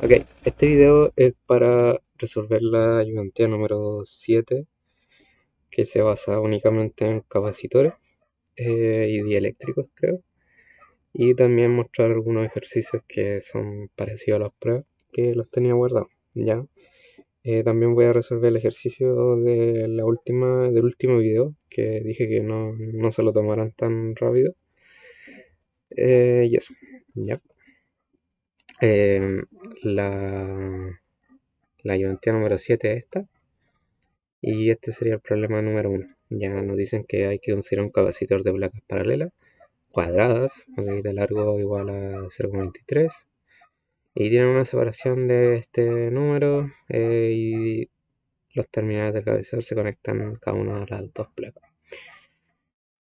Ok, este video es para resolver la ayudantía número 7, que se basa únicamente en capacitores y dieléctricos, creo. Y también mostrar algunos ejercicios que son parecidos a las pruebas, que los tenía guardados, ¿ya? También voy a resolver el ejercicio del último video, que dije que no se lo tomaran tan rápido. Y eso, ¿ya? Eh, la, la ayudantía número 7 es esta. Y este sería el problema número uno. Ya nos dicen que hay que considerar un capacitor de placas paralelas, cuadradas, ok, de largo igual a 0,23. Y tienen una separación de este número y los terminales del capacitor se conectan cada una de las dos placas.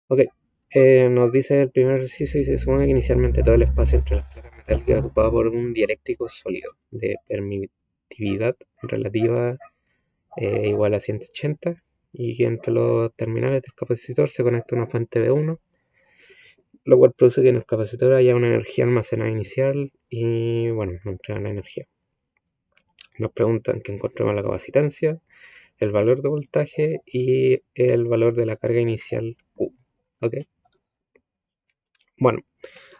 Ok, nos dice el primer ejercicio y se supone que inicialmente todo el espacio entre las placas metálicas es ocupado por un dieléctrico sólido de permitividad relativa igual a 180 y que entre los terminales del capacitor se conecta una fuente B1, lo cual produce que en el capacitor haya una energía almacenada inicial y bueno, nos entregan la energía. Nos preguntan que encontremos la capacitancia, el valor de voltaje y el valor de la carga inicial Q. ¿Ok? Bueno,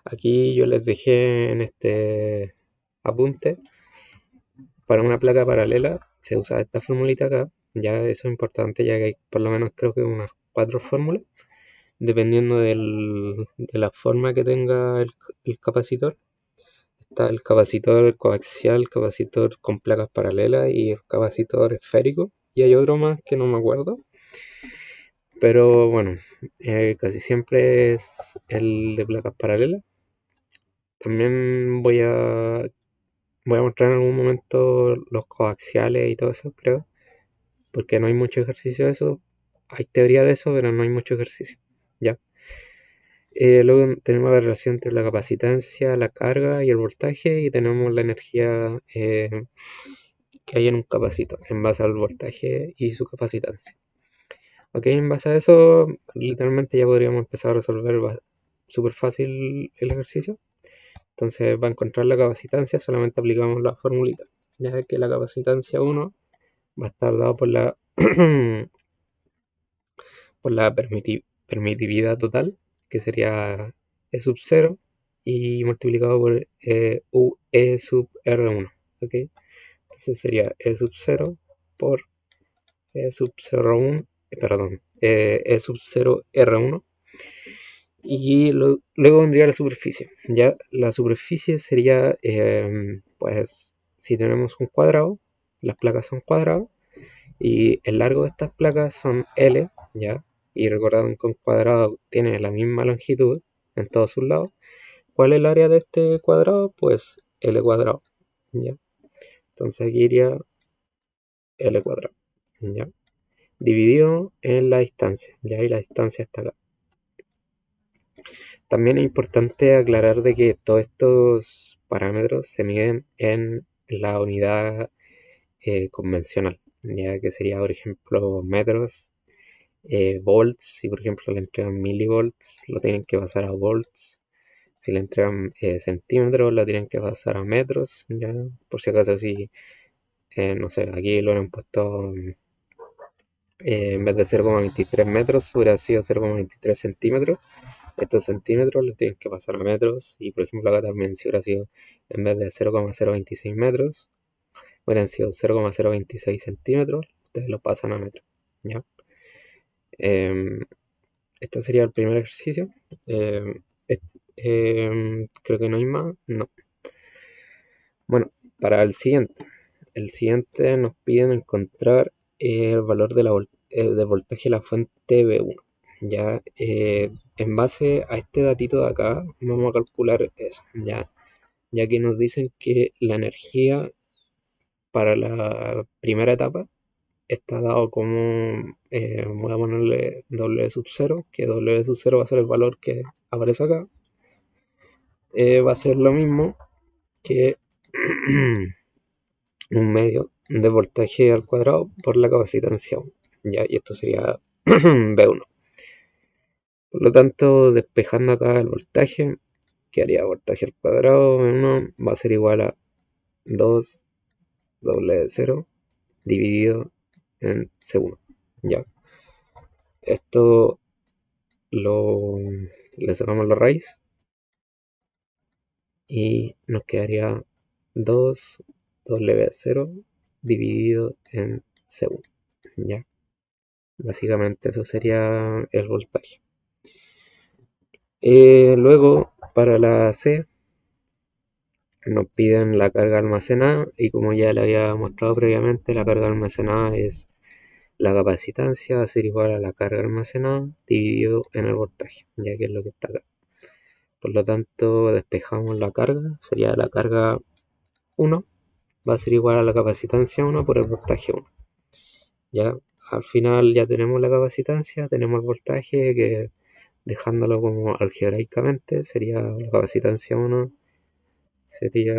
aquí yo les dejé en este apunte, para una placa paralela se usa esta formulita acá, ya eso es importante ya que hay por lo menos creo que unas 4 fórmulas dependiendo de la forma que tenga el capacitor. Está el capacitor coaxial, el capacitor con placas paralelas y el capacitor esférico. Y hay otro más que no me acuerdo. Pero bueno, casi siempre es el de placas paralelas. También voy a mostrar en algún momento los coaxiales y todo eso, creo. Porque no hay mucho ejercicio de eso. Hay teoría de eso, pero no hay mucho ejercicio. ¿Ya? Luego tenemos la relación entre la capacitancia, la carga y el voltaje y tenemos la energía que hay en un capacitor en base al voltaje y su capacitancia. Ok, en base a eso literalmente ya podríamos empezar a resolver súper fácil el ejercicio. Entonces va a encontrar la capacitancia, solamente aplicamos la formulita. Ya que la capacitancia 1 va a estar dado por la, por la permitividad total, que sería E sub 0 y multiplicado por E sub R1. ¿Ok? Entonces sería E sub 0 por E sub 0,1, perdón, E sub 0 R1. Y luego vendría la superficie. Ya la superficie sería, pues, si tenemos un cuadrado, las placas son cuadradas, y el largo de estas placas son L, ¿ya? Y recuerden que un cuadrado tiene la misma longitud en todos sus lados. ¿Cuál es el área de este cuadrado? Pues L cuadrado, ¿ya? Entonces aquí iría L cuadrado, ¿ya? Dividido en la distancia, ¿ya? Y la distancia está acá. También es importante aclarar de que todos estos parámetros se miden en la unidad convencional, ya que sería, por ejemplo, metros, volts. Si por ejemplo le entregan milivolts, lo tienen que pasar a volts. Si le entregan centímetros, lo tienen que pasar a metros. Ya, por si acaso, si no sé, aquí lo han puesto en vez de 0,23 metros, hubiera sido 0,23 centímetros. Estos centímetros los tienen que pasar a metros. Y por ejemplo, acá también, si hubiera sido en vez de 0,026 metros, hubieran sido 0,026 centímetros, ustedes lo pasan a metros. ¿Ya? Eh, Este sería el primer ejercicio. Eh, Creo que no hay más. No. Bueno, para el siguiente. El siguiente nos piden encontrar el valor de voltaje de la fuente B1. Ya, en base a este datito de acá, vamos a calcular eso. Ya que nos dicen que la energía para la primera etapa está dado como, voy a ponerle W sub 0, que W sub 0 va a ser el valor que aparece acá. Va a ser lo mismo que un medio de voltaje al cuadrado por la capacitancia 1. Ya, y esto sería B1. Por lo tanto, despejando acá el voltaje, que haría voltaje al cuadrado B1 va a ser igual a 2 W0 dividido en C1. Ya. Esto le sacamos la raíz y nos quedaría 2W0 dividido en C1. Ya. Básicamente eso sería el voltaje. Luego, para la C, nos piden la carga almacenada y como ya le había mostrado previamente, la carga almacenada es la capacitancia, va a ser igual a la carga almacenada dividido en el voltaje, ya que es lo que está acá. Por lo tanto, despejamos la carga, sería la carga 1, va a ser igual a la capacitancia 1 por el voltaje 1. Ya, al final ya tenemos la capacitancia, tenemos el voltaje que dejándolo como algebraicamente sería la capacitancia 1 sería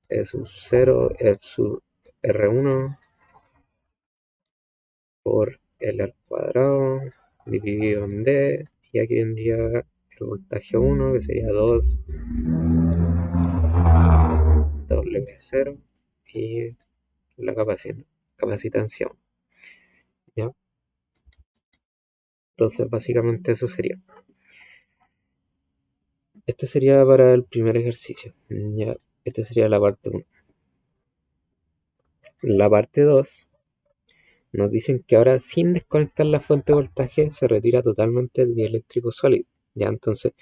E sub 0 F sub R1 por L al cuadrado dividido en D, y aquí vendría el voltaje 1 que sería 2 W0 y la capacitancia 1. ¿Ya? Entonces básicamente eso sería. Este sería para el primer ejercicio. ¿Ya? Esta sería la parte 1. La parte 2 nos dicen que ahora sin desconectar la fuente de voltaje se retira totalmente el dieléctrico sólido. ¿Ya? Entonces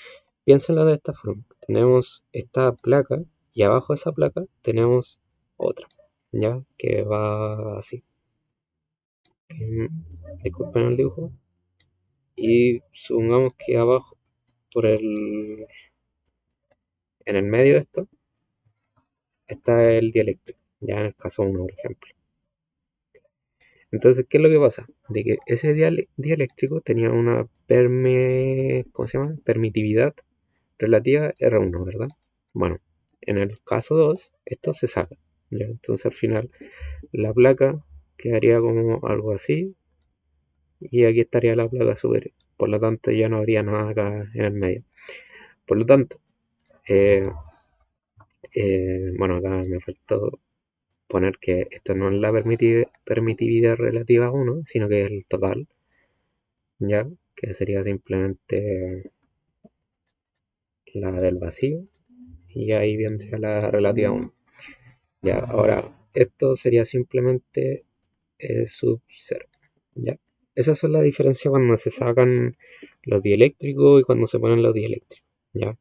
piénsenlo de esta forma. Tenemos esta placa y abajo de esa placa tenemos otra, ¿ya? Que va así. Disculpen el dibujo. Y supongamos que abajo, en el medio de esto, está el dieléctrico, ya en el caso 1, por ejemplo. Entonces, ¿qué es lo que pasa? De que ese dieléctrico tenía una ¿cómo se llama? Permitividad relativa R1, ¿verdad? Bueno, en el caso 2, esto se saca, ¿ya? Entonces al final la placa quedaría como algo así y aquí estaría la placa superior. Por lo tanto ya no habría nada acá en el medio. Por lo tanto, eh, bueno, acá me faltó poner que esto no es la permitividad relativa a 1, sino que es el total, ¿ya? Que sería simplemente la del vacío y ahí vendría la relativa a 1. Ya, ahora, esto sería simplemente sub 0, ¿ya? Esas son las diferencias cuando se sacan los dieléctricos y cuando se ponen los dieléctricos, ¿ya?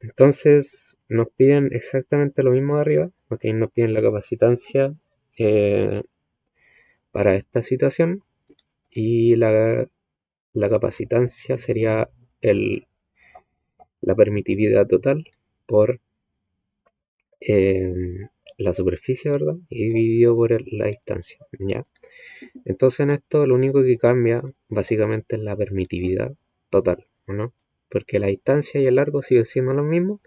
Entonces, nos piden exactamente lo mismo de arriba, porque nos piden la capacitancia eh, para esta situación y la capacitancia sería la permitividad total por la superficie, ¿verdad? Y dividido por la distancia, ¿ya? Entonces en esto lo único que cambia básicamente es la permitividad total, ¿no? Porque la distancia y el largo siguen siendo lo mismo,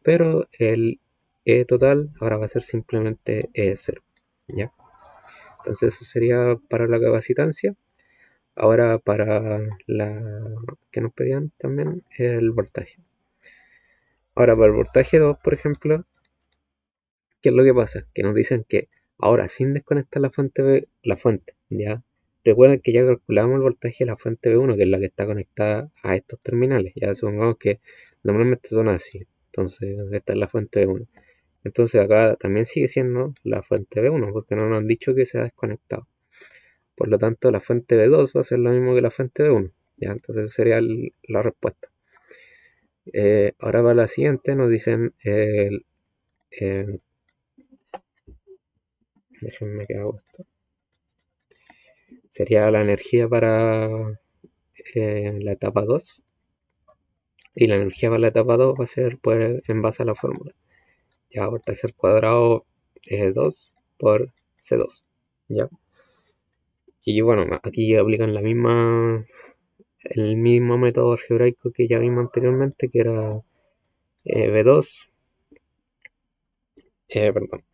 pero el E total ahora va a ser simplemente E0, ¿ya? Entonces eso sería para la capacitancia. Ahora para la que nos pedían también el voltaje. Ahora para el voltaje 2, por ejemplo, ¿qué es lo que pasa? Que nos dicen que ahora sin desconectar la fuente, ¿ya? Recuerden que ya calculamos el voltaje de la fuente B1, que es la que está conectada a estos terminales. Ya supongamos que normalmente son así. Entonces, esta es la fuente B1. Entonces acá también sigue siendo la fuente B1, porque no nos han dicho que se ha desconectado. Por lo tanto, la fuente B2 va a ser lo mismo que la fuente B1. ¿Ya? Entonces, esa sería la respuesta. Ahora para la siguiente nos dicen déjenme que hago esto. Sería la energía para la etapa 2. Y la energía para la etapa 2 va a ser pues, en base a la fórmula. Ya, voltaje al cuadrado es 2 por C2. ¿Ya? Y bueno, aquí aplican el mismo método algebraico que ya vimos anteriormente, que era B2, perdón,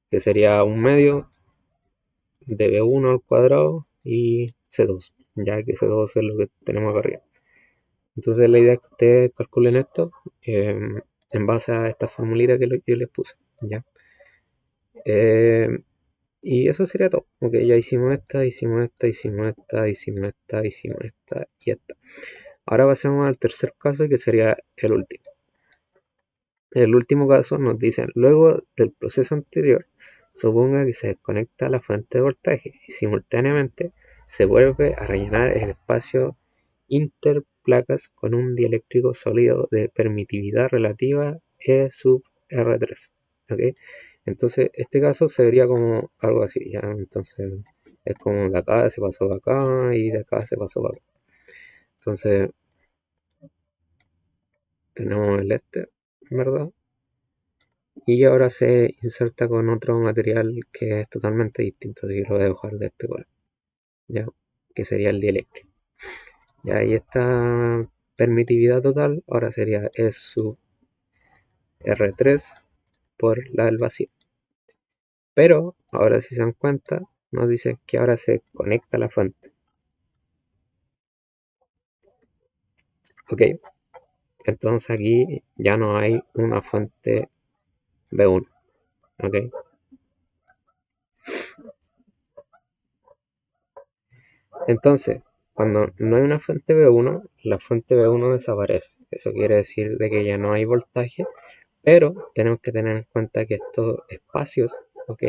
que sería un medio de B1 al cuadrado y C2, ya que C2 es lo que tenemos acá arriba. Entonces la idea es que ustedes calculen esto en base a esta formulita que yo les puse, ¿ya? Eh, y eso sería todo. Ok, ya hicimos esta, hicimos esta, hicimos esta, hicimos esta, hicimos esta y esta. Ahora pasemos al tercer caso, que sería el último. El último caso nos dice, luego del proceso anterior, suponga que se desconecta la fuente de voltaje y simultáneamente se vuelve a rellenar el espacio interplacas con un dieléctrico sólido de permitividad relativa E sub R3. ¿Ok? Entonces, este caso se vería como algo así, ¿ya? Entonces, es como de acá se pasó para acá y de acá se pasó para acá. Entonces, tenemos el este, ¿verdad? Y ahora se inserta con otro material que es totalmente distinto, así que lo voy a dejar de este color, ¿ya? Que sería el dieléctrico. Ya, y esta permitividad total ahora sería E sub R3 por la del vacío. Pero ahora si se dan cuenta, nos dice que ahora se conecta la fuente. Ok, entonces aquí ya no hay una fuente B1. Ok, entonces cuando no hay una fuente B1, la fuente B1 desaparece. Eso quiere decir de que ya no hay voltaje, pero tenemos que tener en cuenta que estos espacios, ok,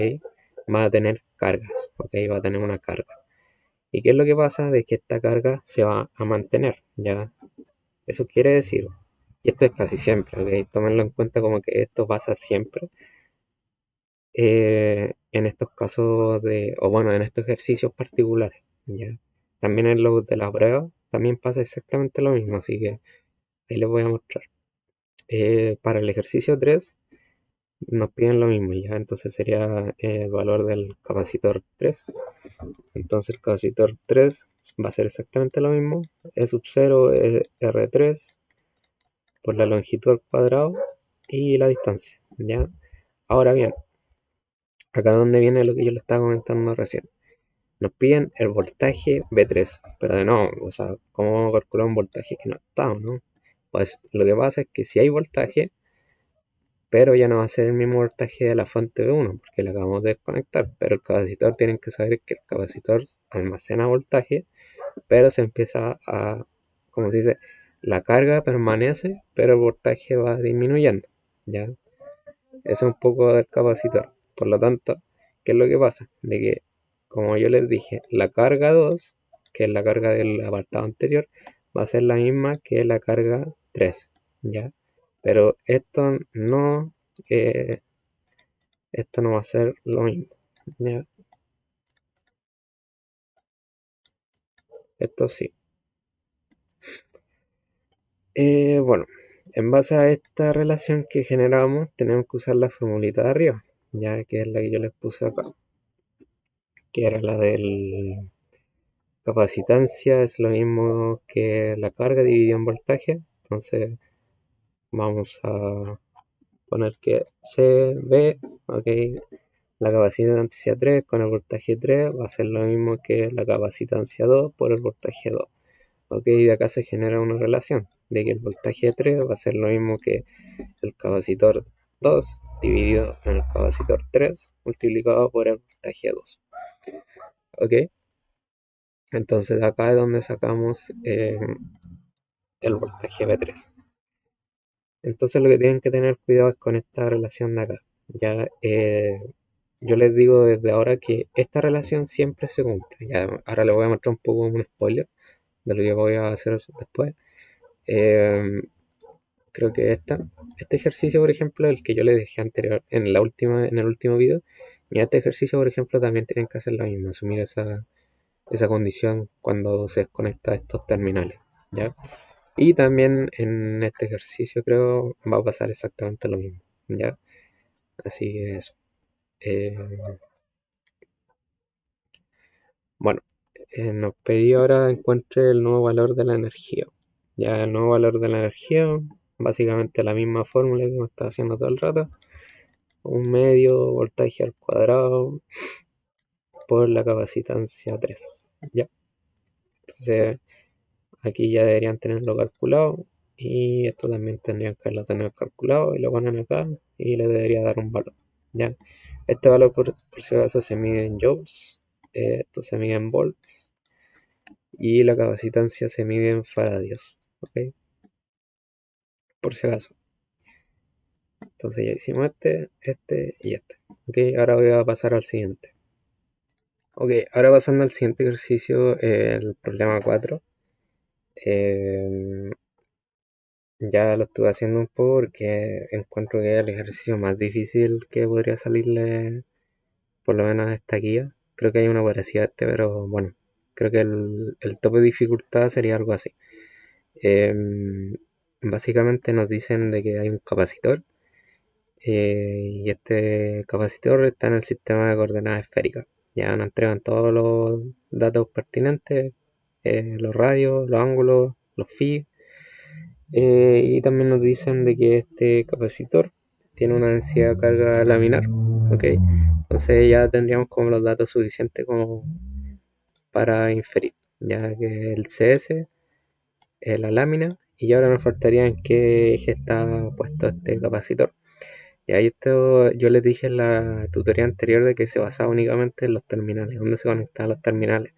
va a tener cargas, ok, va a tener una carga. ¿Y qué es lo que pasa? De que esta carga se va a mantener, ¿ya? Eso quiere decir, y esto es casi siempre, ¿ok? Tómenlo en cuenta como que esto pasa siempre en estos casos de, o bueno, en estos ejercicios particulares, ¿ya? También en los de la prueba, también pasa exactamente lo mismo, así que ahí les voy a mostrar. Para el ejercicio 3 nos piden lo mismo, ¿ya? Entonces sería el valor del capacitor 3. Entonces el capacitor 3 va a ser exactamente lo mismo. E sub 0 es R3 por la longitud al cuadrado y la distancia, ¿ya? Ahora bien, acá donde viene lo que yo le estaba comentando recién. Nos piden el voltaje B3, pero de nuevo, o sea, ¿cómo vamos a calcular un voltaje que no está, no? Pues lo que pasa es que si hay voltaje, pero ya no va a ser el mismo voltaje de la fuente B1, porque la acabamos de desconectar, pero el capacitor, tienen que saber que el capacitor almacena voltaje, pero se empieza a, como se dice, la carga permanece, pero el voltaje va disminuyendo, ¿ya? Eso es un poco del capacitor. Por lo tanto, ¿qué es lo que pasa? De que, como yo les dije, la carga 2, que es la carga del apartado anterior, va a ser la misma que la carga 3, ¿ya? Pero eh, esto no va a ser lo mismo, ¿ya? Esto sí. Bueno, en base a esta relación que generamos, tenemos que usar la formulita de arriba, ya que es la que yo les puse acá, que era la del capacitancia, es lo mismo que la carga dividida en voltaje. Entonces vamos a poner que CB, ok, la capacitancia 3 con el voltaje 3 va a ser lo mismo que la capacitancia 2 por el voltaje 2. Ok, de acá se genera una relación de que el voltaje 3 va a ser lo mismo que el capacitor 2 dividido en el capacitor 3 multiplicado por el voltaje 2. Ok, entonces de acá es donde sacamos el voltaje B3. Entonces lo que tienen que tener cuidado es con esta relación de acá. Ya yo les digo desde ahora que esta relación siempre se cumple. Ya, ahora les voy a mostrar un poco un spoiler de lo que voy a hacer después. Eh, Creo que este ejercicio, por ejemplo, el que yo les dejé anterior, en el último video, y este ejercicio, por ejemplo, también tienen que hacer lo mismo, asumir esa condición cuando se desconecta estos terminales, ¿ya? Y también en este ejercicio creo va a pasar exactamente lo mismo, ¿ya? Así que eso. Eh, bueno, nos pedí ahora encuentre el nuevo valor de la energía. Ya el nuevo valor de la energía, básicamente la misma fórmula que me está haciendo todo el rato. Un medio voltaje al cuadrado por la capacitancia 3. Ya. Entonces aquí ya deberían tenerlo calculado. y esto también tendrían que haberlo tenido calculado y lo ponen acá y le debería dar un valor, ¿ya? Este valor por si acaso se mide en joules, esto se mide en volts y la capacitancia se mide en faradios, ¿ok? Por si acaso. Entonces ya hicimos este y este, ¿ok? Ahora voy a pasar al siguiente. Ok, ahora pasando al siguiente ejercicio, el problema 4. Eh, ya lo estuve haciendo un poco porque encuentro que es el ejercicio más difícil que podría salirle, por lo menos a esta guía. Creo que hay una parecida a este, pero bueno, creo que el tope de dificultad sería algo así. Básicamente nos dicen de que hay un capacitor y este capacitor está en el sistema de coordenadas esféricas. Ya nos entregan todos los datos pertinentes, los radios, los ángulos, los phi, y también nos dicen de que este capacitor tiene una densidad de carga laminar, ¿ok? Entonces ya tendríamos como los datos suficientes como para inferir, ya que el CS es la lámina y ahora nos faltaría en qué eje está puesto este capacitor. Y ahí esto yo les dije en la tutoría anterior de que se basaba únicamente en los terminales, dónde se conectaban los terminales.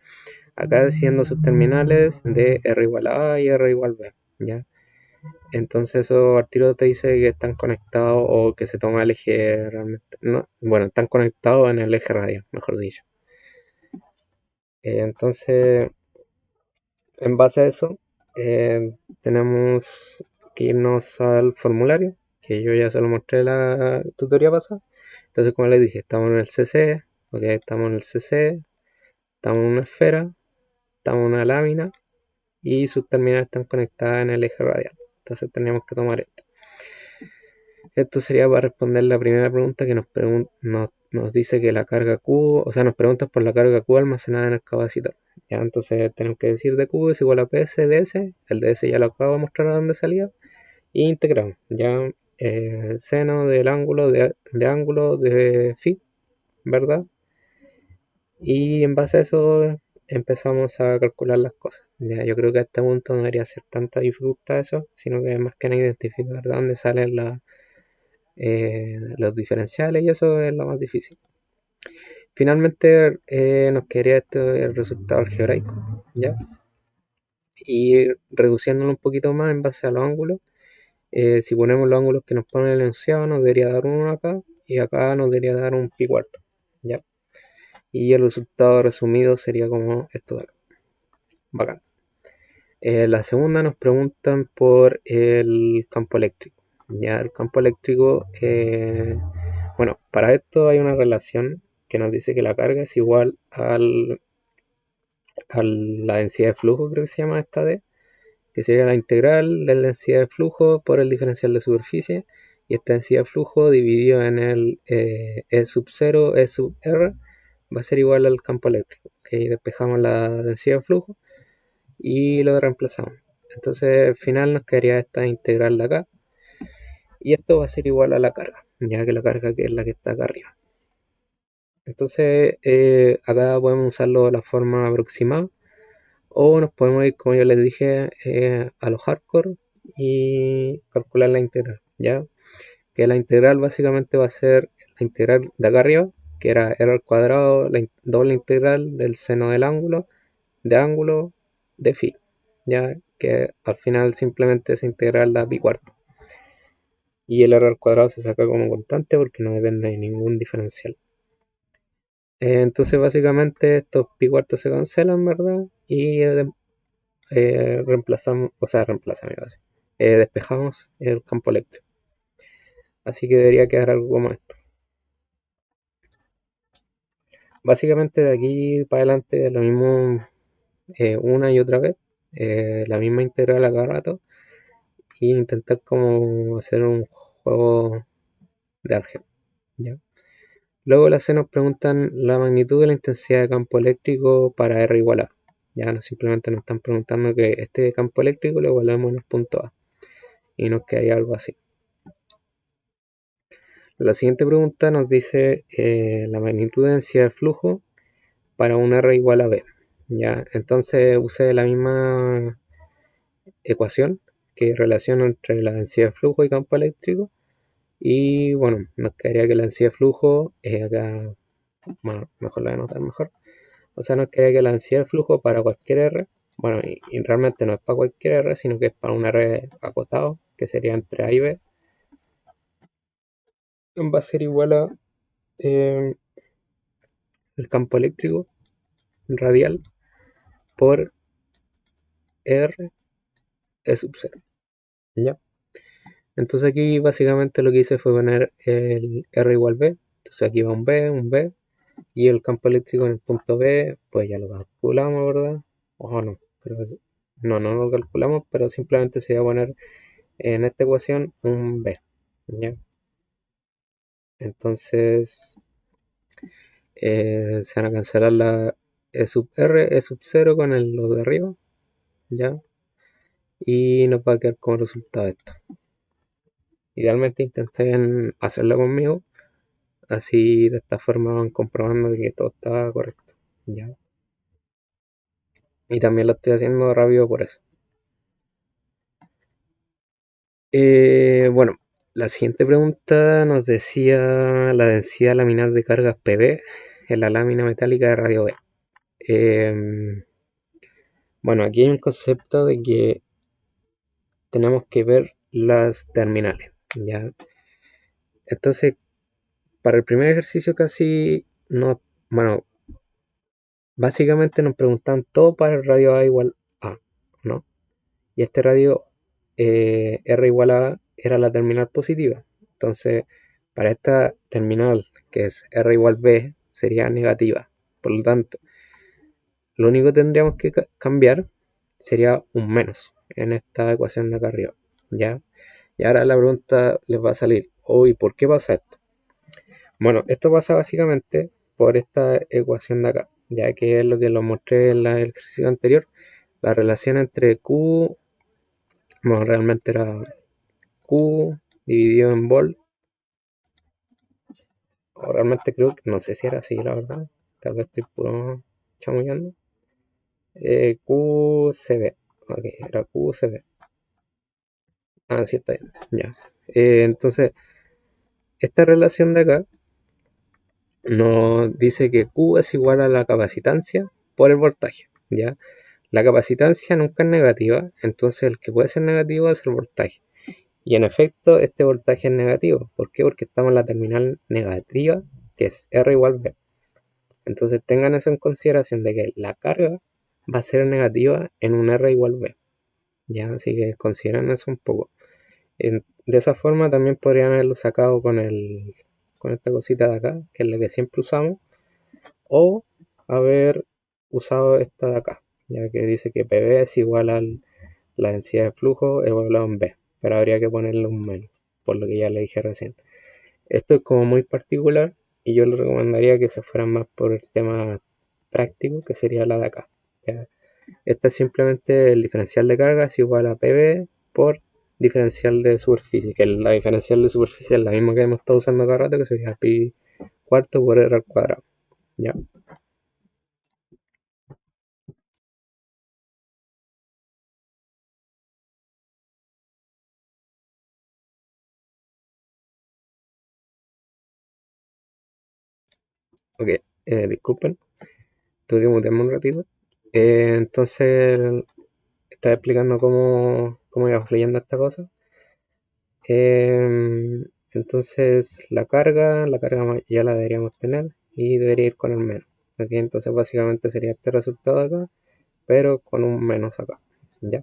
Acá siendo sus terminales de R igual a A y R igual B, ¿ya? Entonces eso al tiro te dice que están conectados o que se toma el eje realmente, no, bueno, están conectados en el eje radial, mejor dicho. Entonces, en base a eso, tenemos que irnos al formulario, que yo ya se lo mostré en la tutoría pasada. Entonces, como les dije, estamos en el CC, ok, estamos en el CC, estamos en una esfera, estamos en una lámina y sus terminales están conectadas en el eje radial. Entonces, tenemos que tomar esto. Esto sería para responder la primera pregunta que nos dice que la carga Q, o sea, nos pregunta por la carga Q almacenada en el capacitor. Ya, entonces tenemos que decir de Q es igual a PS ds, el ds ya lo acabo de mostrar a dónde salía, y integramos, ya, seno del ángulo de ángulo de phi, ¿verdad? Y en base a eso empezamos a calcular las cosas. Ya, yo creo que a este punto no debería ser tanta dificultad eso, sino que más que nada identificar de dónde salen los diferenciales y eso es lo más difícil. Finalmente nos quedaría el resultado algebraico, ¿ya? Y reduciéndolo un poquito más en base a los ángulos, si ponemos los ángulos que nos pone el enunciado, nos debería dar uno acá y acá nos debería dar un pi cuarto, ¿ya? Y el resultado resumido sería como esto de acá. Bacán. La segunda nos preguntan por el campo eléctrico. Ya, el campo eléctrico, bueno, para esto hay una relación que nos dice que la carga es igual a la densidad de flujo, creo que se llama esta D, que sería la integral de la densidad de flujo por el diferencial de superficie, y esta densidad de flujo dividido en el E sub 0, E sub R, va a ser igual al campo eléctrico. Okay, despejamos la densidad de flujo y lo reemplazamos. Entonces al final nos quedaría esta integral de acá, y esto va a ser igual a la carga, ya que la carga que es la que está acá arriba. Entonces acá podemos usarlo de la forma aproximada o nos podemos ir, como yo les dije, a los hardcore y calcular la integral, ¿ya? Que la integral básicamente va a ser la integral de acá arriba, que era r al cuadrado, la doble integral del seno del ángulo de phi, ¿ya? Que al final simplemente esa integral da pi cuarto. Y el r al cuadrado se saca como constante porque no depende de ningún diferencial. Entonces básicamente estos pi cuartos se cancelan, ¿verdad? Y reemplazamos, o sea, despejamos el campo eléctrico. Así que debería quedar algo como esto. Básicamente de aquí para adelante lo mismo, una y otra vez, la misma integral a cada rato, e intentar como hacer un juego de álgebra, ¿ya? Luego las C nos preguntan la magnitud de la intensidad de campo eléctrico para R igual a. Ya no simplemente nos están preguntando que este campo eléctrico lo evaluemos en el punto A. Y nos quedaría algo así. La siguiente pregunta nos dice la magnitud de densidad de flujo para un R igual a B. ¿Ya? Entonces usé la misma ecuación que relación entre la densidad de flujo y campo eléctrico. Y bueno, nos quedaría que la densidad de flujo es acá, bueno, mejor la voy a anotar mejor. O sea, nos quedaría que la densidad de flujo para cualquier R, bueno, y realmente no es para cualquier R, sino que es para un R acotado, que sería entre A y B, va a ser igual a eh, el campo eléctrico radial por R E sub 0. ¿Ya? Entonces aquí básicamente lo que hice fue poner el R igual B. Entonces aquí va un B, y el campo eléctrico en el punto B, pues ya lo calculamos, ¿verdad? O no, creo que no, no lo calculamos, pero simplemente se va a poner en esta ecuación un B. ¿Ya? Entonces se van a cancelar la E sub R, E sub 0 con lo de arriba, ¿ya? Y nos va a quedar como resultado esto. Idealmente intenten hacerlo conmigo, así de esta forma van comprobando que todo está correcto, ¿ya? Y también lo estoy haciendo rápido por eso. Bueno, la siguiente pregunta nos decía la densidad laminar de cargas PB en la lámina metálica de radio B. Bueno, aquí hay un concepto de que tenemos que ver las terminales, ¿ya? Entonces, para el primer ejercicio casi no, bueno, básicamente nos preguntan todo para el radio A igual A, ¿no? Y este radio R igual a A era la terminal positiva. Entonces, para esta terminal, que es R igual B, sería negativa. Por lo tanto, lo único que tendríamos que cambiar sería un menos en esta ecuación de acá arriba, ¿ya? Y ahora la pregunta les va a salir, ¿y por qué pasa esto? Bueno, esto pasa básicamente por esta ecuación de acá, ya que es lo que lo mostré en el ejercicio anterior, la relación entre Q, bueno, realmente era Q dividido en volt, o realmente creo que, no sé si era así, la verdad, tal vez estoy puro chamullando, QCB, ok, era QCB, sí está bien, ya. Entonces, esta relación de acá nos dice que Q es igual a la capacitancia por el voltaje, ¿ya? La capacitancia nunca es negativa, entonces el que puede ser negativo es el voltaje. Y en efecto, este voltaje es negativo. ¿Por qué? Porque estamos en la terminal negativa, que es R igual B. Entonces tengan eso en consideración de que la carga va a ser negativa en un R igual B. ¿Ya? Así que consideren eso un poco. De esa forma también podrían haberlo sacado con esta cosita de acá, que es la que siempre usamos, o haber usado esta de acá, ya que dice que PV es igual a la densidad de flujo evaluado en B, pero habría que ponerle un menos, por lo que ya le dije recién. Esto es como muy particular y yo le recomendaría que se fueran más por el tema práctico, que sería la de acá. ¿Ya? Esta es simplemente el diferencial de carga es igual a PV por diferencial de superficie, que la diferencial de superficie es la misma que hemos estado usando cada rato, que sería pi cuarto por r al cuadrado. ¿Ya? Ok, disculpen, tuve que mutearme un ratito. Entonces, estaba explicando cómo iba fluyendo esta cosa. Entonces, la carga ya la deberíamos tener y debería ir con el menos. Ok, entonces básicamente sería este resultado acá, pero con un menos acá. ¿Ya?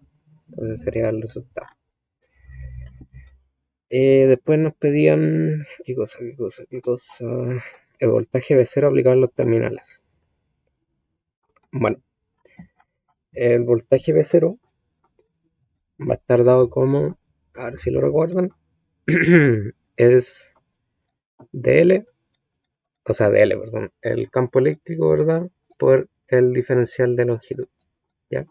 Entonces sería el resultado. Después nos pedían, ¿qué cosa? El voltaje B0 aplicado en los terminales. Bueno, el voltaje B0 va a estar dado como, a ver si lo recuerdan, es dl, o sea, dl, perdón, el campo eléctrico, ¿verdad? Por el diferencial de longitud, ¿ya?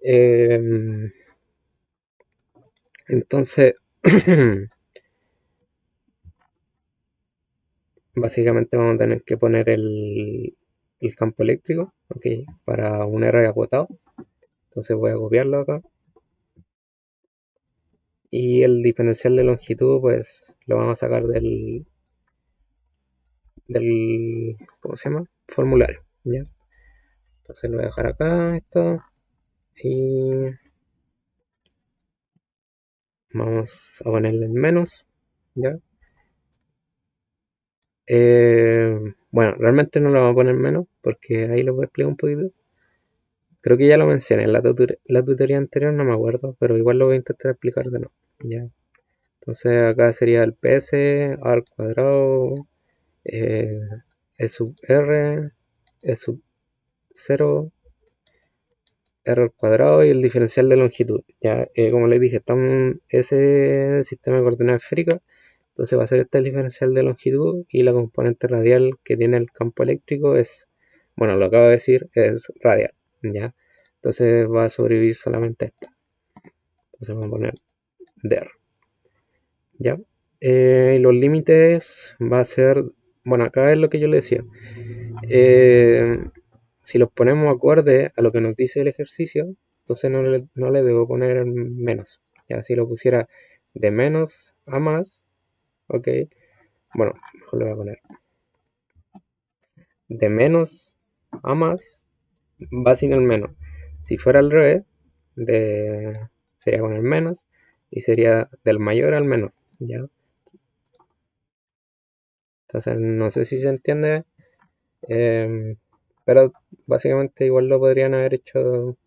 Em, entonces, básicamente vamos a tener que poner el campo eléctrico, ¿ok? Para un R acotado. Entonces voy a copiarlo acá Y el diferencial de longitud, pues lo vamos a sacar del ¿cómo se llama? Formulario, ¿ya? Entonces lo voy a dejar acá, esto, y vamos a ponerle en menos, ¿ya? Bueno, realmente no lo vamos a poner menos, porque ahí lo voy a explicar un poquito. Creo que ya lo mencioné en la tutoría anterior, no me acuerdo, pero igual lo voy a intentar explicar de nuevo, ¿ya? Entonces acá sería el PS al cuadrado, eh, E sub R, E sub 0, R al cuadrado y el diferencial de longitud. Ya, como les dije, estamos en ese sistema de coordenadas esféricas, entonces va a ser este el diferencial de longitud y la componente radial que tiene el campo eléctrico es, bueno, lo acabo de decir, es radial, ¿ya? Entonces va a sobrevivir solamente esta. Entonces vamos a poner der, ¿ya? Y los límites va a ser, bueno, acá es lo que yo le decía. Eh, si los ponemos acorde a lo que nos dice el ejercicio, entonces no le debo poner menos. Ya si lo pusiera de menos a más, ok, bueno, mejor lo voy a poner de menos a más, va sin el menos. Si fuera al revés, de, sería con el menos y sería del mayor al menor, ¿ya? Entonces no sé si se entiende, pero básicamente igual lo podrían haber hecho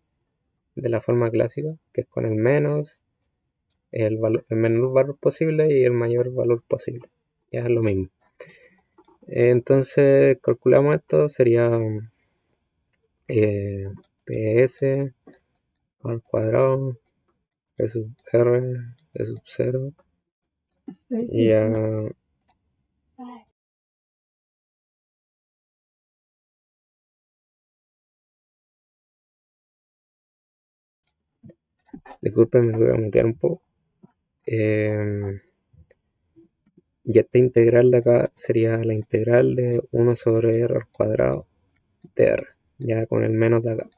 de la forma clásica, que es con el menos, el menor valor posible y el mayor valor posible. Ya es lo mismo. Entonces calculamos esto, sería eh, PS al cuadrado, P sub R, P sub 0, y ya, disculpen, me voy a mutear un poco. Y esta integral de acá sería la integral de 1 sobre R al cuadrado de R, ya con el menos de acá.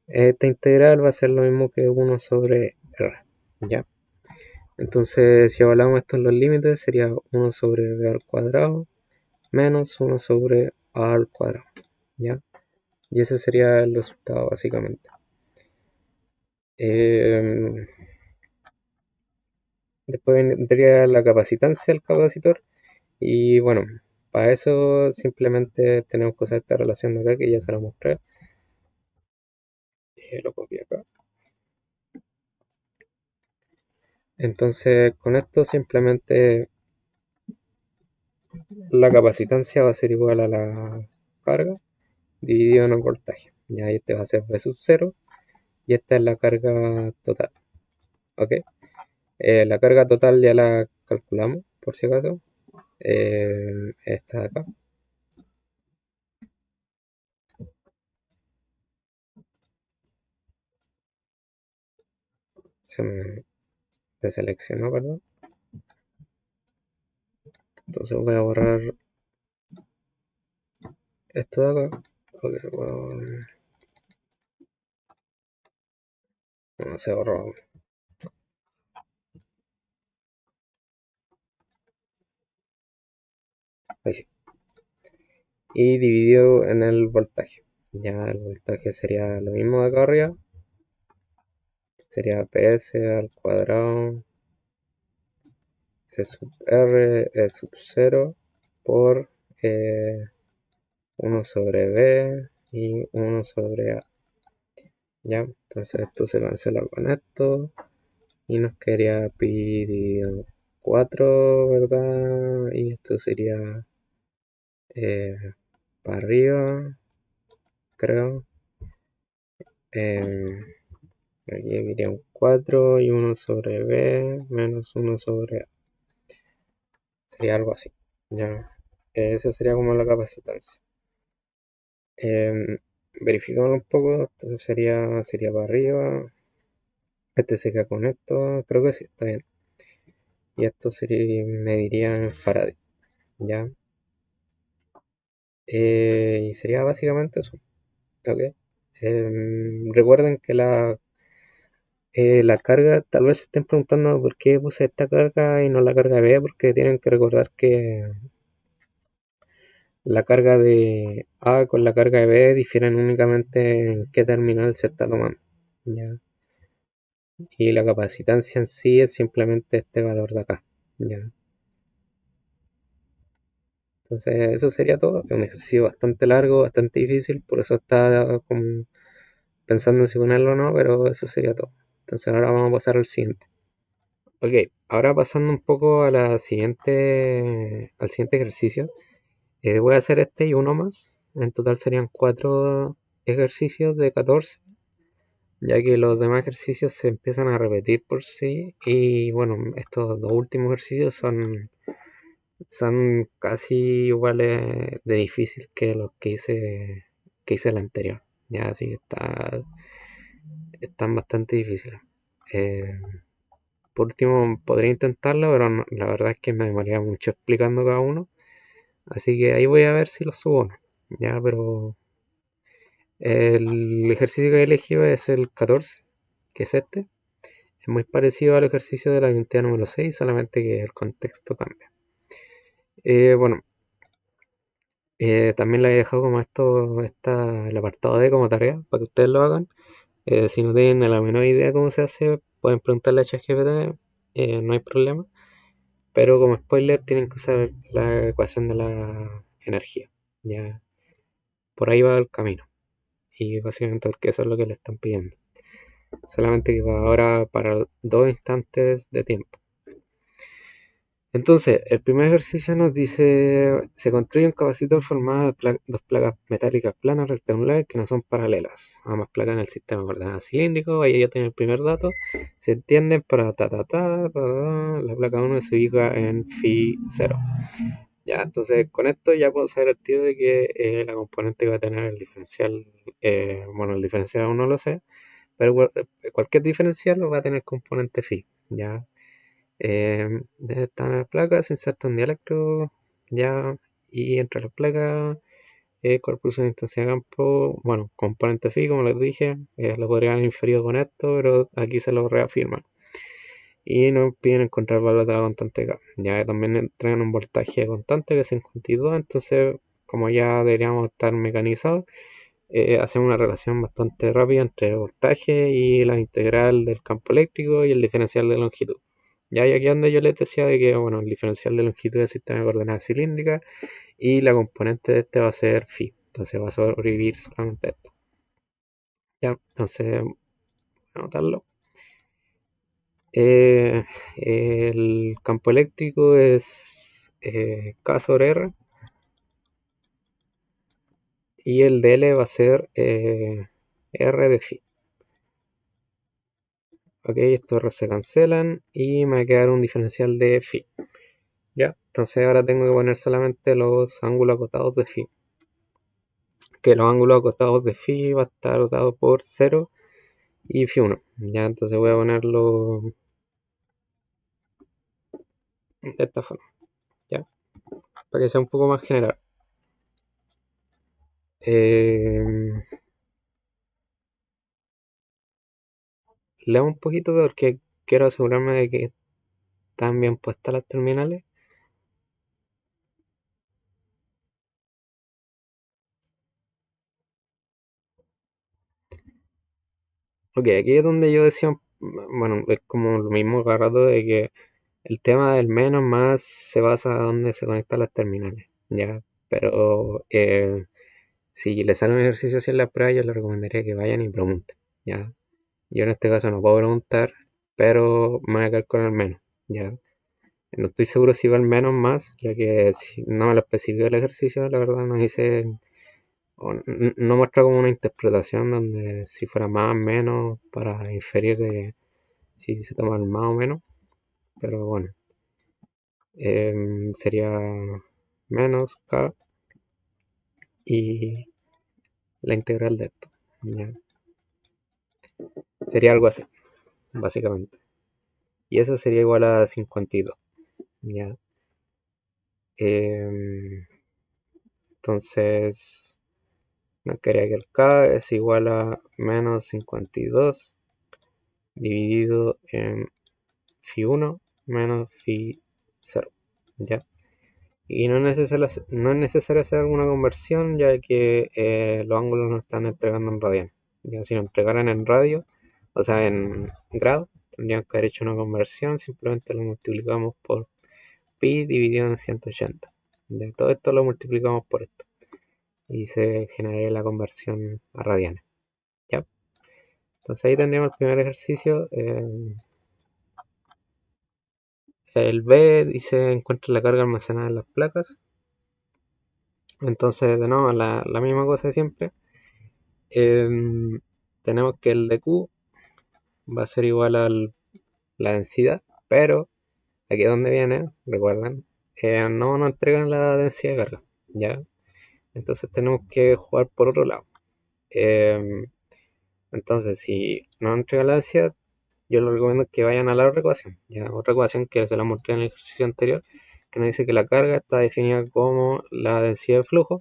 Esta integral va a ser lo mismo que 1 sobre R, ya. Entonces, si evaluamos esto en los límites, sería 1 sobre b al cuadrado menos 1 sobre a al cuadrado, ¿ya? Y ese sería el resultado, básicamente. Eh, Después vendría la capacitancia del capacitor. Y bueno, para eso simplemente tenemos que usar esta relación de acá, que ya se la mostré. Lo copié acá. Entonces, con esto simplemente la capacitancia va a ser igual a la carga dividido en el voltaje. Ya este va a ser V sub 0 y esta es la carga total. ¿Ok? La carga total ya la calculamos, por si acaso. Esta de acá. Se me deseleccionó, perdón. Entonces voy a borrar esto de acá. Ok, bueno, no se borró. Ahí sí. Y dividido en el voltaje. Ya el voltaje sería lo mismo de acá arriba. Sería PS al cuadrado E sub R E sub 0 por 1 sobre B y 1 sobre A. Ya, entonces esto se cancela con esto y nos quedaría pi dividido 4, ¿verdad? Y esto sería eh, para arriba, creo. Eh, Aquí iría un 4 y 1 sobre B menos 1 sobre A. Sería algo así. Ya. Eso sería como la capacitancia. Verificando un poco, esto sería para arriba. Este se queda con esto. Creo que sí, está bien. Y esto sería, mediría en Faraday. Ya. Y sería básicamente eso. ¿Ok? Recuerden que La carga, tal vez se estén preguntando por qué puse esta carga y no la carga B, porque tienen que recordar que la carga de A con la carga de B difieren únicamente en qué terminal se está tomando. ¿Ya? Y la capacitancia en sí es simplemente este valor de acá. ¿Ya? Entonces eso sería todo. Es un ejercicio bastante largo, bastante difícil, por eso está como pensando en si ponerlo o no, pero eso sería todo. Entonces ahora vamos a pasar al siguiente. Ok, ahora pasando un poco a al siguiente ejercicio. Voy a hacer este y uno más. En total serían 4 ejercicios de 14, ya que los demás ejercicios se empiezan a repetir por sí. Y bueno, estos dos últimos ejercicios son casi iguales de difícil que los que hice el anterior. Ya, así que están bastante difíciles. Eh, por último, podría intentarlo, pero la verdad es que me demoraría mucho explicando cada uno. Así que ahí voy a ver si lo subo o no. Ya, pero el ejercicio que he elegido es el 14, que es este. Es muy parecido al ejercicio de la identidad número 6, solamente que el contexto cambia. Bueno, también le he dejado como el apartado D como tarea para que ustedes lo hagan. Si no tienen la menor idea cómo se hace, pueden preguntarle a ChatGPT, no hay problema. Pero como spoiler, tienen que usar la ecuación de la energía. Ya, por ahí va el camino. Y básicamente porque eso es lo que le están pidiendo. Solamente que va ahora para 2 instantes de tiempo. Entonces, el primer ejercicio nos dice, se construye un capacitor formado de dos placas metálicas planas rectangulares que no son paralelas. Ambas placas en el sistema de coordenadas cilíndrico, ahí ya tiene el primer dato. Se entienden para la placa 1 se ubica en phi 0. Ya, entonces con esto ya puedo saber el tiro de que la componente va a tener el diferencial, bueno, el diferencial aún no lo sé, pero cualquier diferencial va a tener componente phi. Ya, están las placas, se inserta un dielectro, ya, y entre las placas, corpus de instancia de campo, bueno, componente phi, como les dije, lo podrían haber inferido con esto, pero aquí se lo reafirman. Y nos piden encontrar el valor de la constante K. Ya también traen un voltaje constante que es 52, entonces, como ya deberíamos estar mecanizados, hacemos una relación bastante rápida entre el voltaje y la integral del campo eléctrico y el diferencial de longitud. Ya, y aquí donde yo les decía de que, bueno, el diferencial de longitud del sistema de coordenadas cilíndricas y la componente de este va a ser phi. Entonces va a sobrevivir solamente esto. Ya, entonces, voy a anotarlo. El campo eléctrico es K sobre R y el dL va a ser R de phi. Ok, estos R se cancelan y me va a quedar un diferencial de phi. Ya, entonces ahora tengo que poner solamente los ángulos acotados de phi. Que los ángulos acotados de phi va a estar dado por 0 y phi 1. Ya, entonces voy a ponerlo de esta forma, ya, para que sea un poco más general. Eh, Leo un poquito porque quiero asegurarme de que están bien puestas las terminales. Ok, aquí es donde yo decía, bueno, es como lo mismo agarrado de que el tema del menos más se basa en dónde se conectan las terminales, ya. Pero si le sale un ejercicio así en la prueba, yo les recomendaría que vayan y pregunten, ya. Yo en este caso no puedo preguntar, pero me voy a quedar con el menos, ya. No estoy seguro si va el menos más, ya que si no me lo especificó el ejercicio, la verdad no hice, o no muestra como una interpretación donde si fuera más, menos, para inferir de si se toma el más o menos, pero bueno, sería menos K y la integral de esto, ¿ya? Sería algo así, básicamente. Y eso sería igual a 52, ¿ya? Em, entonces, no quería que el K es igual a menos 52 dividido en phi1 menos phi0, ¿ya? Y no es necesario hacer alguna conversión, ya que los ángulos no están entregando en radianes. Ya, si lo entregaran en radio, o sea, en grado, tendrían que haber hecho una conversión, simplemente lo multiplicamos por pi dividido en 180. De todo esto lo multiplicamos por esto y se generaría la conversión a radianes. ¿Ya? Entonces ahí tendríamos el primer ejercicio. El B dice encuentra la carga almacenada en las placas. Entonces, de nuevo, la misma cosa de siempre. Tenemos que el de Q va a ser igual a la densidad, pero aquí es donde viene, recuerden, no nos entregan la densidad de carga, ¿ya? Entonces tenemos que jugar por otro lado. Entonces, si no nos entregan la densidad, yo les recomiendo que vayan a la otra ecuación, ¿ya? Otra ecuación que se la mostré en el ejercicio anterior, que nos dice que la carga está definida como la densidad de flujo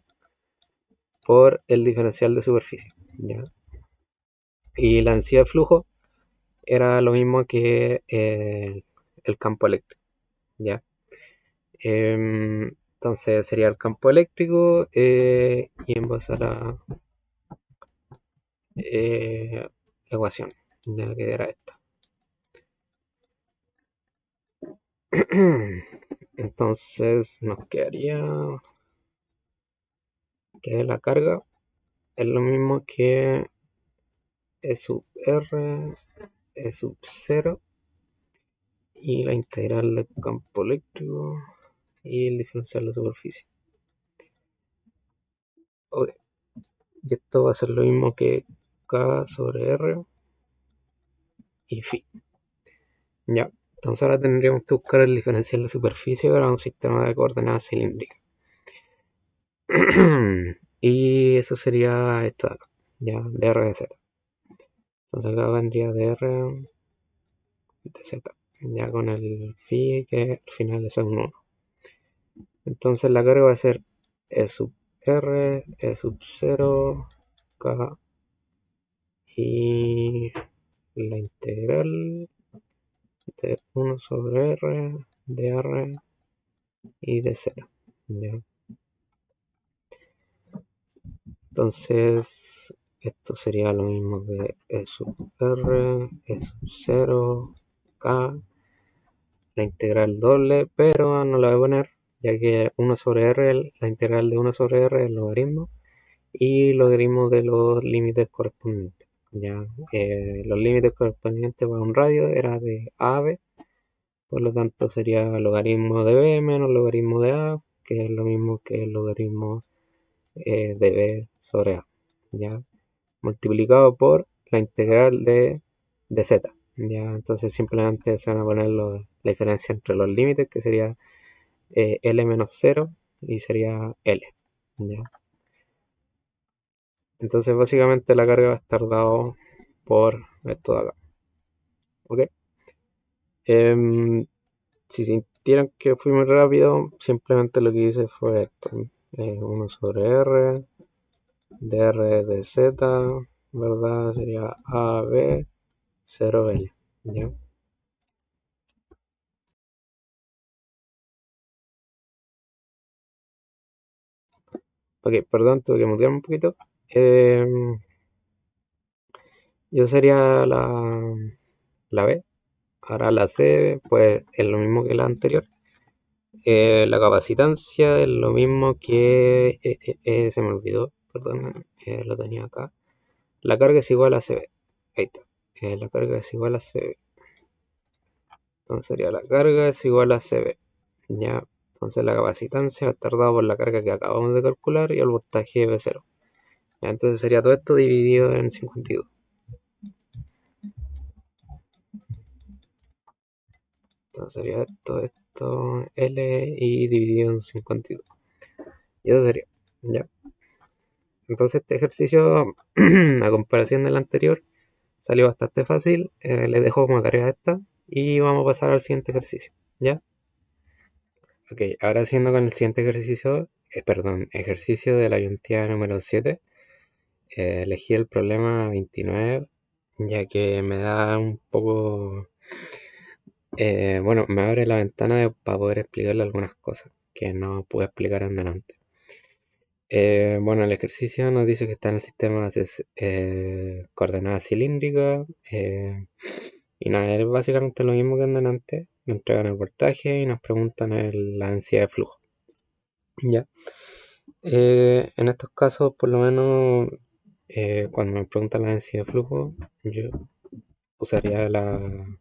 por el diferencial de superficie, ¿ya? Y la densidad de flujo era lo mismo que el campo eléctrico, ¿ya? Entonces sería el campo eléctrico y en base a la ecuación, ya que era esta. Entonces nos quedaría que la carga es lo mismo que E sub R, E sub 0 y la integral del campo eléctrico y el diferencial de superficie. Okay. Y esto va a ser lo mismo que K sobre R y phi. Ya, entonces ahora tendríamos que buscar el diferencial de superficie para un sistema de coordenadas cilíndricas. Y eso sería esto de acá, ya, dr de z. Entonces acá vendría dr de z, ya con el phi que al final es un 1. Entonces la carga va a ser E sub R, E sub 0, K y la integral de 1 sobre R, de R y de Z. ¿Ya? Entonces esto sería lo mismo que E sub R, E sub 0, K, la integral doble, pero no la voy a poner ya que 1 sobre R, la integral de 1 sobre R es el logaritmo y logaritmo de los límites correspondientes. Ya, los límites correspondientes para un radio era de A a B, por lo tanto sería logaritmo de B menos logaritmo de A, que es lo mismo que el logaritmo de B sobre A, ya, multiplicado por la integral de Z. Ya, entonces simplemente se van a poner la diferencia entre los límites, que sería L menos 0 y sería L. ¿Ya? Entonces básicamente la carga va a estar dado por esto de acá. ¿Ok? Si sintieron que fui muy rápido, simplemente lo que hice fue esto. 1 sobre R, dr de z, ¿verdad? Sería AB 0L. ¿Ya? Ok, perdón, tuve que mutearme un poquito. Yo sería la B. Ahora la C, pues es lo mismo que la anterior. La capacitancia es lo mismo que... se me olvidó, perdón, lo tenía acá. La carga es igual a CB. Ahí está. La carga es igual a CB. Entonces sería la carga es igual a CB. Ya. Entonces la capacitancia va a estar dada por la carga que acabamos de calcular y el voltaje V0. Ya, entonces sería todo esto dividido en 52. Entonces sería esto, L y dividido en 52. Y eso sería. Ya. Entonces este ejercicio, a comparación del anterior, salió bastante fácil. Les dejo como tarea esta y vamos a pasar al siguiente ejercicio. ¿Ya? Ok, ahora siguiendo con el siguiente ejercicio, ejercicio de la ayuntía número 7, elegí el problema 29, ya que me da un poco, bueno, me abre la ventana para poder explicarle algunas cosas que no pude explicar en delante. Bueno, el ejercicio nos dice que está en el sistema coordenadas cilíndricas, y nada, es básicamente lo mismo que en delante. Nos entregan el voltaje y nos preguntan la densidad de flujo. Ya. En estos casos, por lo menos, cuando me preguntan la densidad de flujo, yo usaría la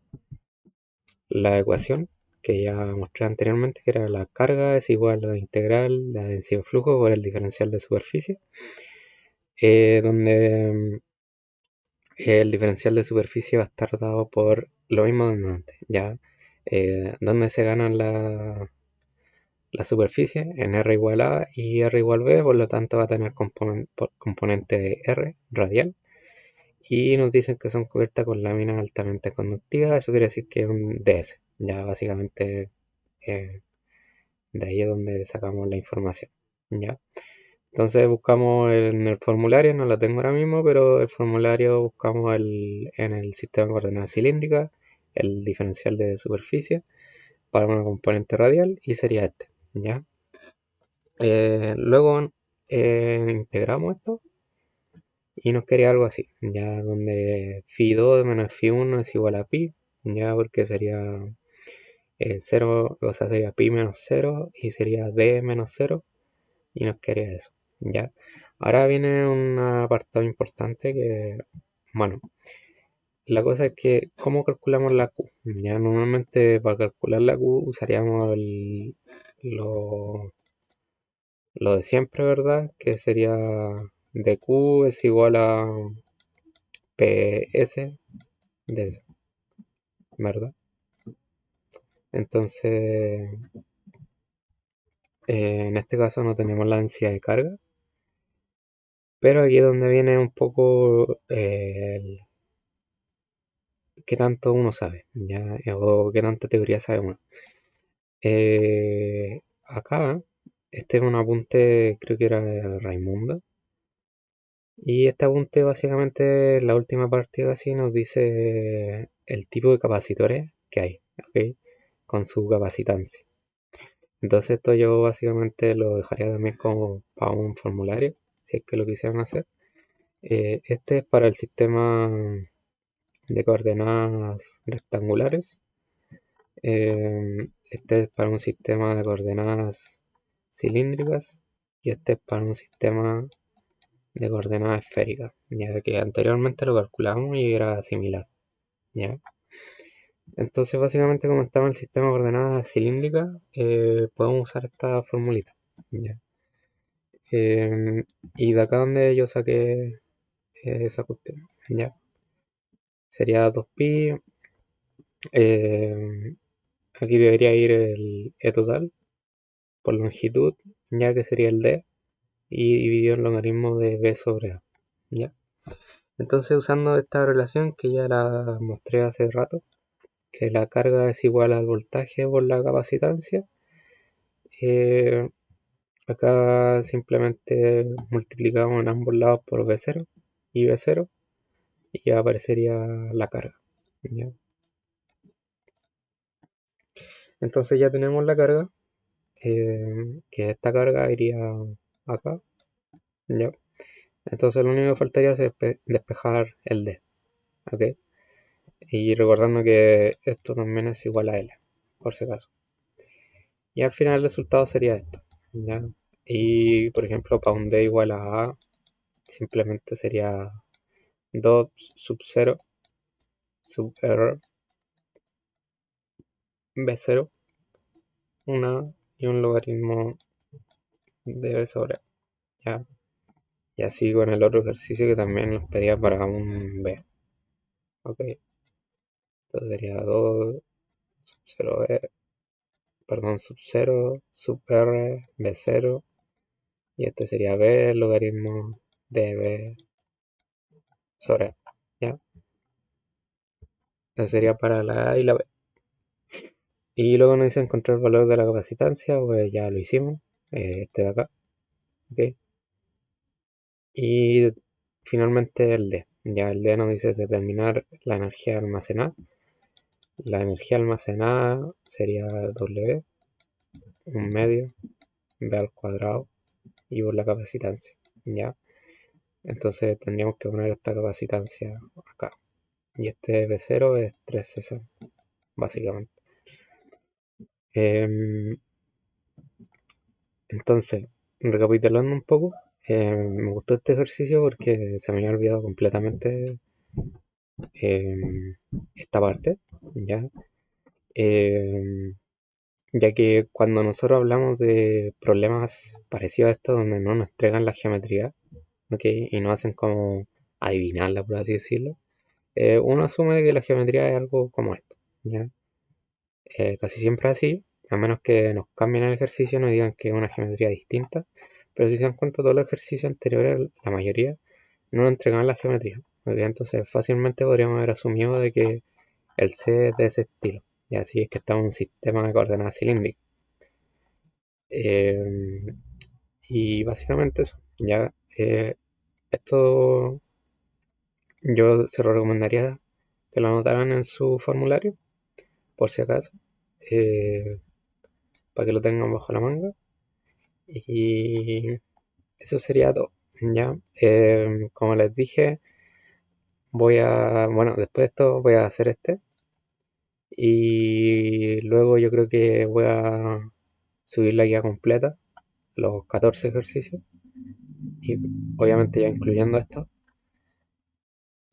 ecuación que ya mostré anteriormente, que era la carga es igual a la integral de la densidad de flujo por el diferencial de superficie, donde el diferencial de superficie va a estar dado por lo mismo de antes, ya, donde se ganan la superficie en R igual A y R igual B, por lo tanto va a tener componente de R radial, y nos dicen que son cubiertas con láminas altamente conductivas. Eso quiere decir que es un DS, ya básicamente, eh, de ahí es donde sacamos la información, ya. Entonces buscamos en el formulario, no lo tengo ahora mismo, pero el formulario buscamos en el sistema de coordenadas cilíndricas el diferencial de superficie para una componente radial y sería este, ¿ya? Luego integramos esto y nos quedaría algo así, ya, donde phi2 menos phi1 es igual a pi, ya, porque sería 0, o sea, sería pi menos 0 y sería d menos 0 y nos quedaría eso, ya. Ahora viene un apartado importante que, bueno, la cosa es que, ¿cómo calculamos la Q? Ya, normalmente para calcular la Q usaríamos lo de siempre, ¿verdad? Que sería dq es igual a ps de eso, ¿verdad? Entonces, en este caso no tenemos la densidad de carga, pero aquí es donde viene un poco qué tanto uno sabe, ya, o qué tanta teoría sabe uno. Acá, este es un apunte, creo que era de Raimundo, y este apunte básicamente, la última parte así nos dice el tipo de capacitores que hay, ¿ok? Con su capacitancia. Entonces esto yo básicamente lo dejaría también como para un formulario, si es que lo quisieran hacer. Este es para el sistema de coordenadas rectangulares. Este es para un sistema de coordenadas cilíndricas y este es para un sistema de coordenadas esféricas, ya que anteriormente lo calculamos y era similar, ¿ya? Entonces básicamente como estaba en el sistema de coordenadas cilíndricas, podemos usar esta formulita, ¿ya? Y de acá donde yo saqué esa cuestión, ¿ya? Sería 2pi, eh, aquí debería ir el E total por longitud, ya que sería el D, y dividido el logaritmo de B sobre A, ¿ya? Entonces usando esta relación que ya la mostré hace rato, que la carga es igual al voltaje por la capacitancia, eh, acá simplemente multiplicamos en ambos lados por B0 y B0 y ya aparecería la carga, ¿ya? Entonces ya tenemos la carga, que esta carga iría acá, ¿ya? Entonces lo único que faltaría es despejar el D, ¿ok? Y recordando que esto también es igual a L, por si acaso. Y al final el resultado sería esto, ¿ya? Y por ejemplo, para un D igual a A, simplemente sería 2 sub 0 sub R B0, una y un logaritmo de B sobre A, ¿ya? Y así con el otro ejercicio que también nos pedía para un B, ¿ok? Entonces sería 2 sub 0 perdón, sub 0 sub R B0 y este sería B logaritmo de B sobre A, ¿ya? Eso sería para la A y la B. Y luego nos dice encontrar el valor de la capacitancia, pues ya lo hicimos, este de acá, ¿ok? Y finalmente el D. Ya el D nos dice determinar la energía almacenada. La energía almacenada sería W, un medio, V al cuadrado y por la capacitancia. ¿Ya? Entonces tendríamos que poner esta capacitancia acá. Y este V0 es 360, básicamente. Entonces, recapitulando un poco, me gustó este ejercicio porque se me había olvidado completamente esta parte, ¿ya? Em, ya que cuando nosotros hablamos de problemas parecidos a estos donde no nos entregan la geometría, ¿ok? Y nos hacen como adivinarla, por así decirlo, uno asume que la geometría es algo como esto, ¿ya? Casi siempre así, a menos que nos cambien el ejercicio y nos digan que es una geometría distinta, pero si se dan cuenta todos los ejercicios anteriores, la mayoría, no nos entregaban la geometría, ¿ok? Entonces fácilmente podríamos haber asumido de que el C es de ese estilo, y así es que está en un sistema de coordenadas cilíndricas. Eh, y básicamente eso, ya esto yo se lo recomendaría que lo anotaran en su formulario, por si acaso, eh, para que lo tengan bajo la manga. Y eso sería todo, ¿ya? Como les dije, bueno, después de esto voy a hacer este. Y luego yo creo que voy a subir la guía completa, los 14 ejercicios, y obviamente ya incluyendo esto.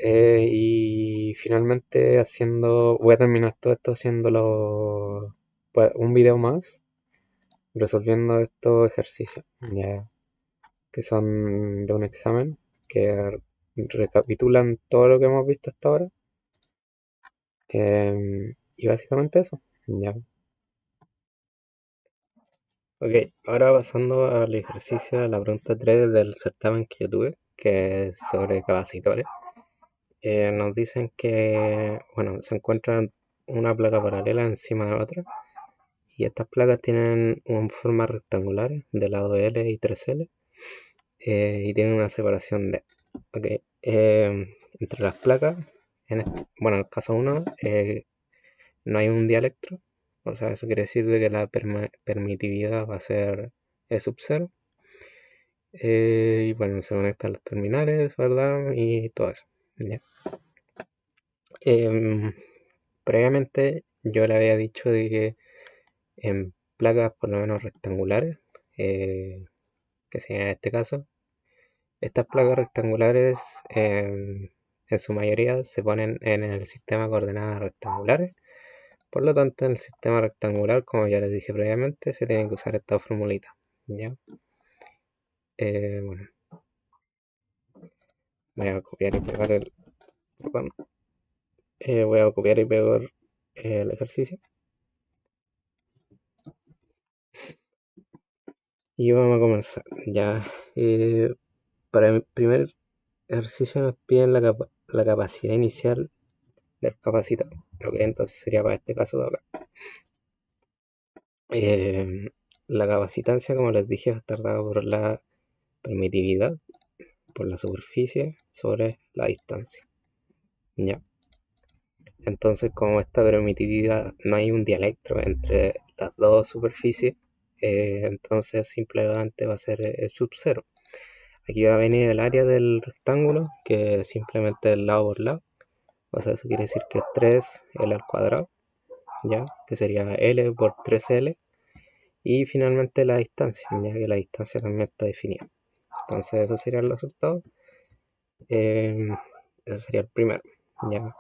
Y finalmente voy a terminar todo esto haciéndolo, pues, un video más, resolviendo estos ejercicios, ya que son de un examen, que recapitulan todo lo que hemos visto hasta ahora. Y básicamente eso, ya. Ok, ahora pasando al ejercicio de la pregunta 3 del certamen que yo tuve, que es sobre capacitores. Nos dicen que, bueno, se encuentran una placa paralela encima de otra y estas placas tienen una forma rectangular de lado L y 3L y tienen una separación D. Ok, entre las placas, bueno, en el caso 1 no hay un dielectro, o sea, eso quiere decir de que la permitividad va a ser E sub 0. Y bueno, se conectan los terminales, ¿verdad? Y todo eso. ¿Ya? Em, Previamente yo le había dicho de que en placas por lo menos rectangulares, eh, que sería en este caso, estas placas rectangulares en su mayoría se ponen en el sistema de coordenadas rectangulares. Por lo tanto, en el sistema rectangular, como ya les dije previamente, se tiene que usar esta formulita. ¿Ya? Bueno, voy a copiar y pegar perdón, voy a copiar y pegar el ejercicio. Y vamos a comenzar. Ya, para el primer ejercicio nos piden la capacidad inicial del capacitor. Ok, entonces sería para este caso de acá. La capacitancia, como les dije, va a estar dada por la permitividad, por la superficie sobre la distancia. Ya. Entonces, como esta permitividad no hay un dielectro entre las dos superficies, entonces simplemente va a ser el sub 0. Aquí va a venir el área del rectángulo, que simplemente es lado por lado. O sea, eso quiere decir que es 3L al cuadrado, ¿ya? Que sería L por 3L. Y finalmente la distancia, ya que la distancia también está definida. Entonces, eso sería el resultado. Ese sería el primero, ¿ya?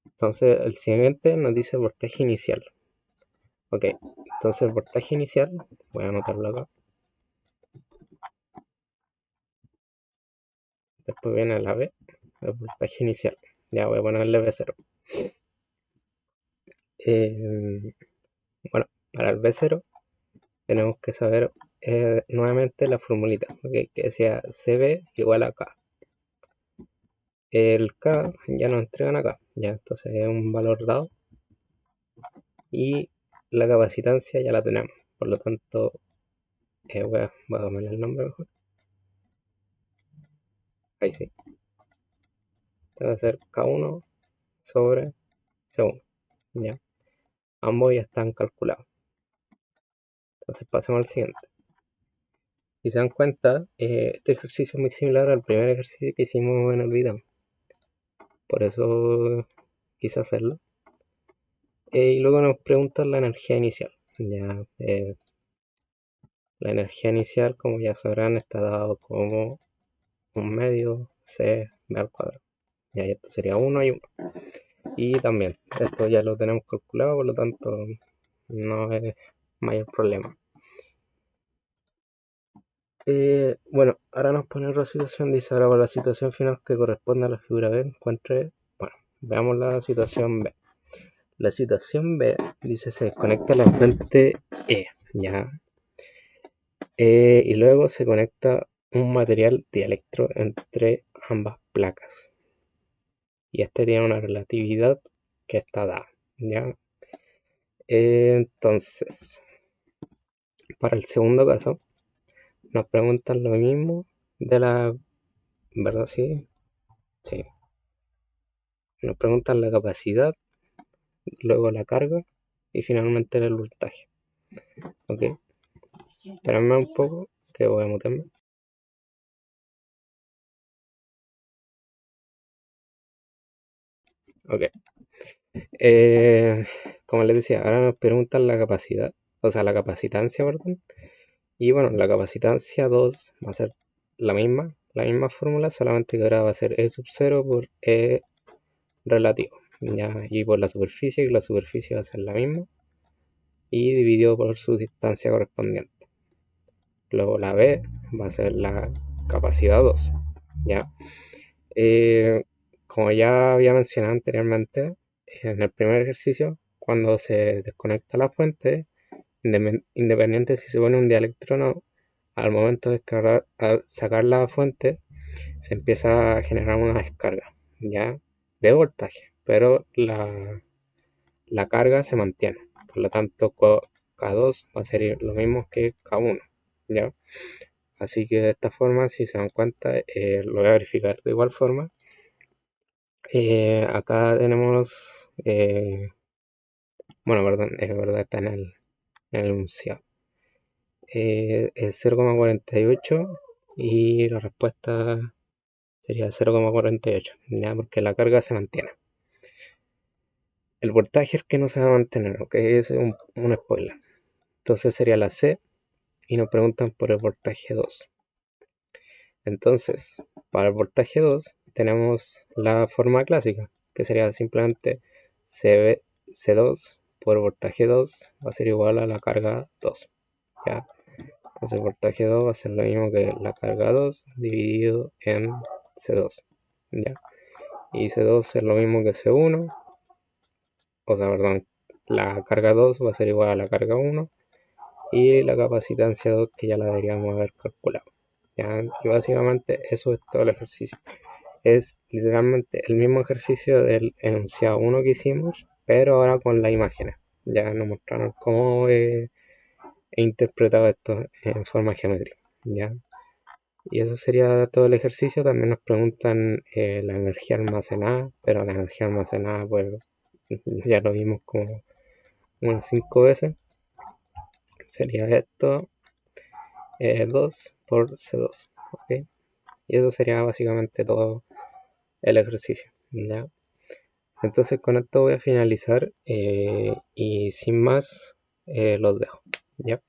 Entonces, el siguiente nos dice voltaje inicial. Ok, entonces el voltaje inicial, voy a anotarlo acá. Después viene la B, el voltaje inicial. Ya voy a ponerle V0. Bueno, para el V0 tenemos que saber nuevamente la formulita, okay, que sea CB igual a K. El K ya nos entregan acá, ya, entonces es un valor dado. Y la capacitancia ya la tenemos, por lo tanto, voy a cambiar el nombre mejor. Ahí sí. va a ser K1 sobre C1, ¿ya? Ambos ya están calculados. Entonces pasemos al siguiente. Si se dan cuenta, este ejercicio es muy similar al primer ejercicio que hicimos en el video. Por eso quise hacerlo. Y luego nos preguntan la energía inicial. Ya, la energía inicial, como ya sabrán, está dado como un medio C B al cuadrado. Ya, y esto sería 1 y 1. Y también, esto ya lo tenemos calculado, por lo tanto no es mayor problema. Bueno, ahora nos pone otra situación, dice ahora para la situación final que corresponde a la figura B, encuentre, bueno, veamos la situación B. La situación B dice se desconecta la fuente E, ya, y luego se conecta un material dielectro entre ambas placas. Y este tiene una relatividad que está dada, ya. Entonces, para el segundo caso, nos preguntan lo mismo de la, ¿verdad? Sí, sí. Nos preguntan la capacidad, luego la carga y finalmente el voltaje. Ok, espérame un poco que voy a mutearme. Ok, como les decía, ahora nos preguntan la capacidad, o sea, la capacitancia, perdón. Y bueno, la capacitancia 2 va a ser la misma fórmula, solamente que ahora va a ser E sub 0 por E relativo, ya, y por la superficie, que la superficie va a ser la misma, y dividido por su distancia correspondiente. Luego la B va a ser la capacidad 2, ya. Como ya había mencionado anteriormente, en el primer ejercicio, cuando se desconecta la fuente, independiente si se pone un dielectro o no, al momento de al sacar la fuente, se empieza a generar una descarga, ya, de voltaje, pero la carga se mantiene. Por lo tanto, K2 va a ser lo mismo que K1, ¿ya? Así que de esta forma, si se dan cuenta, lo voy a verificar de igual forma. Acá tenemos, bueno, perdón, es verdad, está en el enunciado. Es 0,48 y la respuesta sería 0,48, ¿ya? Porque la carga se mantiene. El voltaje es el que no se va a mantener, ok, eso es un spoiler. Entonces sería la C y nos preguntan por el voltaje 2. Entonces, para el voltaje 2 tenemos la forma clásica, que sería simplemente C2 por voltaje 2 va a ser igual a la carga 2. ¿Ya? Entonces el voltaje 2 va a ser lo mismo que la carga 2 dividido en C2. ¿Ya? Y C2 es lo mismo que C1, o sea, perdón, la carga 2 va a ser igual a la carga 1 y la capacitancia 2 que ya la deberíamos haber calculado. ¿Ya? Y básicamente eso es todo el ejercicio. Es literalmente el mismo ejercicio del enunciado 1 que hicimos, pero ahora con las imágenes. Ya nos mostraron cómo he interpretado esto en forma geométrica. ¿Ya? Y eso sería todo el ejercicio. También nos preguntan la energía almacenada, pero la energía almacenada pues ya lo vimos como unas 5 veces. Sería esto 2 por C2. ¿Okay? Y eso sería básicamente todo el ejercicio. ¿Ya? Entonces con esto voy a finalizar y sin más los dejo. ¿Ya?